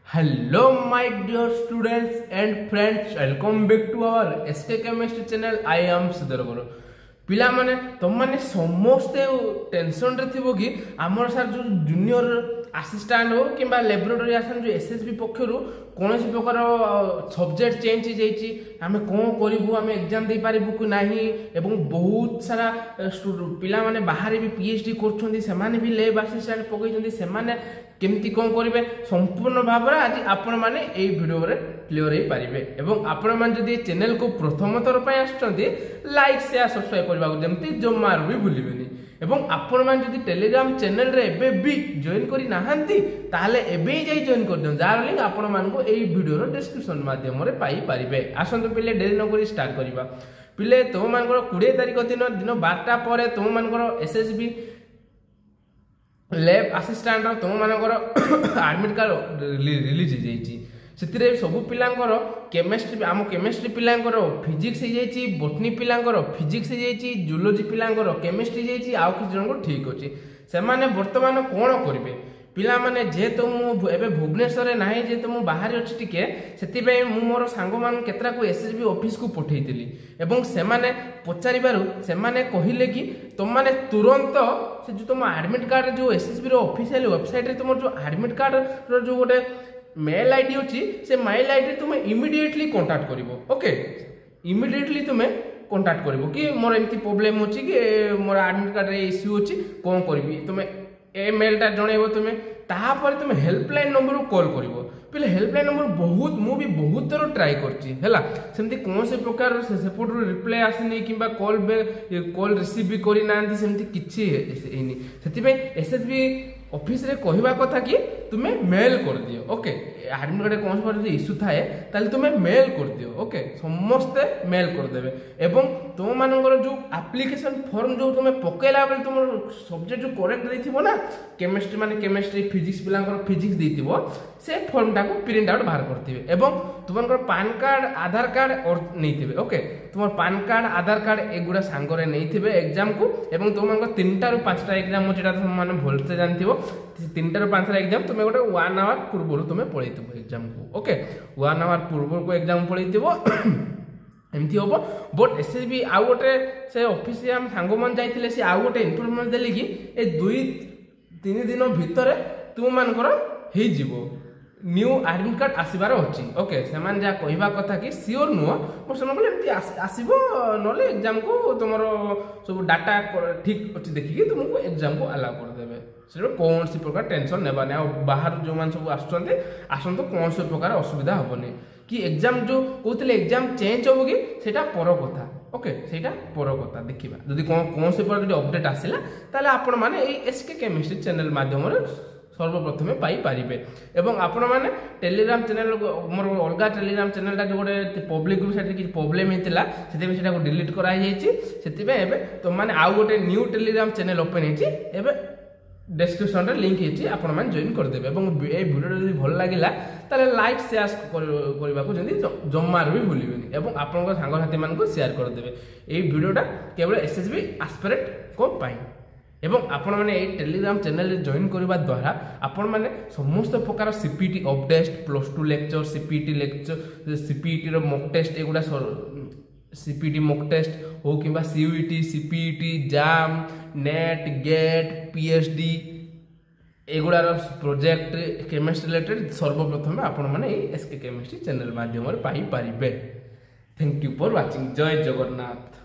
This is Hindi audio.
Hello my dear students and friends, welcome back to our SK Chemistry channel. I am Sudhar Guru. पिला माने तुम माने समस्ते टेंशन रे थिबो कि हमर सर जो जूनियर असिस्टेंट हो किबा लैबोरेटरी असिस्टेंट जो एसएसबी पक्षरु कोनोसी प्रकार सब्जेक्ट चेंज जाईची हमें कोन करिवु हमें एग्जाम दे पारिबु कि नाही एवं बहुत सारा पिला माने बाहर भी पीएचडी करछोंदी से माने भी लैब असिस्टेंट पकैछोंदी से माने केमती कोन करिवे संपूर्ण भाव रे आज आपण माने एई वीडियो रे क्लियर हे पारिबे एवं आपण माने जदी चैनल को प्रथम थर पय आछथोंदी लाइक शेयर सब्सक्राइब करबा को जेमती जमार भी भूलिबेनी एवं आपण मान जदी टेलीग्राम चैनल रे एबे भी जॉइन करी नाहंती ताले एबे ही जाई जॉइन कर दियो जार लिंक आपण मान को एई वीडियो रो डिस्क्रिप्शन माध्यम रे पाई पारिबे आसंतो पिले डेरी न करी स्टार्ट करबा पिले तो मान को 20 तारिख दिन 12टा परे तो मान को एसएसबी लैब असिस्टेंट तो मान को एडमिट कार्ड रिलीज हो जाईची से सब पिलांकर केमिस्ट्री आम केमिस्ट्री पिलांकर फिजिक्स हो जाइए बोटनी पिलांकर फिजिक्स हो जाइए जूलोजी पिलांकर केमिस्ट्री जाइए आउ कि जन को ठीक अच्छे से माने वर्तमान कौन करेंगे पिला माने जेहेतु मुझे भुवनेश्वर ना जेहेतु मुझे बाहर अच्छी टिके से मोर सांग मान केतरा को एसएसबी ऑफिस को पठेइतिली एवं से माने पचारिबारु से माने कहिले कि तुम माने तुरंत से जो तुम एडमिट कार्ड जो एसएसबी रो ऑफिशियल वेबसाइट रे तुम जो एडमिट कार्ड रो जो गोटे मेल आईडी अच्छी से मेल आईडी तुम इमिडिएटली कांटेक्ट करिवो ओके इमिडिएटली तुम कांटेक्ट करिवो कि मोर एमती प्रॉब्लम अछि कि मोर एडमिट कार्ड रे इश्यू अछि कोन करबी तुम ए मेलटा जणैबो तुम तापर तुम हेल्पलाइन नंबर को कॉल करिवो पहले हेल्पलाइन नंबर बहुत मु भी बहुत थोर ट्राई करछि हैला सेमती कोन से प्रकार सेपट रिप्लाई आसीनी किबा कॉल कॉल रिसीव भी करि नांती सेमती किछि एनी सेति पे एसएसबी ऑफिस रे कहवा कथा कि तुमे मेल कर दियो ओके एडमिट कार्ड कौन से इश्यू थाए ताले तुमे मेल कर दियो ओके समस्ते मेल कर देबे एवं तुम मानकर जो एप्लिकेशन फॉर्म जो तुमे पकेला बेले तुम सब्जेक्ट जो करेक्ट देथिबो ना केमिस्ट्री माने केमिस्ट्री फिजिक्स पिलांकर फिजिक्स देथिबो से फॉर्मटा को प्रिंट आउट बाहर करथिबे एवं तुमनकर पैन कार्ड आधार कार्ड और नैथिबे ओके तुम पैन कार्ड आधार कार्ड एगुडा सांगरे नैथिबे एग्जाम को एवं तुमनकर 3टा रु 5टा एग्जाम जेटा तुम माने भलसे जानथिबो 3टा रु 5टा एग्जाम तुमे गोटे 1 आवर पूर्व तुमे पळैथिबो एग्जाम को ओके 1 आवर पूर्व को एग्जाम पळैथिबो एमती हम बट एसएसबी आउ गोटे से ऑफिस हम सांग मन जाइथिले से आउ गोटे इन्फॉर्मेशन देली कि ए 2-3 दिन भितर तुम मानकर हे जीवो न्यू एडमिट कार्ड आसीबार अछि ओके सेमान जा कहबा कथा कि सियोर नुह मोर सम बोले एमती आसीबो नले एग्जाम को तुमरो सब डाटा ठीक अछि देखि कि तुमको एग्जाम को अलाउ कर देबे से कौन सी प्रकार टेंशन नेबा नै बाहर जो मान सब आछन्ते आसन तो कौन से प्रकार असुविधा होबनी कि एग्जाम जो कहते एग्जाम चेंज होगी सेटा पर कथा ओके सेटा पर कथा देखिबा जदि कौन से पर अपडेट आसिला ताले आपण माने ए एसके केमिस्ट्री चैनल माध्यम रे सर्वप्रथमे पाई पारिबे एवं आपण माने टेलीग्राम चैनल मोर अलगा टेलीग्राम चैनल ता जो गोटे पब्लिक ग्रुप सेठी कि प्रॉब्लम हेतिला सेते सेटा को डिलीट करा जायछि सेति बे एबे तो माने आउ गोटे न्यू टेलीग्राम चैनल ओपन हेछि एबे डिस्क्रिप्शन रे लिंक हेछि आपण माने जॉइन कर देबे एवं ए वीडियो जदि भल लागिला ताले लाइक शेयर करबा को जदि जम्मार भी भूलिबेनी एवं आपण को सांग साथी मान को शेयर कर देबे ए वीडियोटा केवल एसएसबी एस्पिरेंट को पाई एवं आपण माने ए टेलीग्राम चैनल रे जॉइन करबा द्वारा आपण माने समस्त प्रकार CPT update +2 lecture CPT lecture CPT रो मॉक टेस्ट एगुडा सीपीटी मॉक टेस्ट हो किबा CUET CPT JAM NET GATE PhD एगुडार प्रोजेक्ट केमिस्ट्री रिलेटेड सर्वप्रथम आपण माने ए एसके केमिस्ट्री चैनल माध्यम रे पाई पारिबे थैंक यू फॉर वाचिंग जय जगन्नाथ।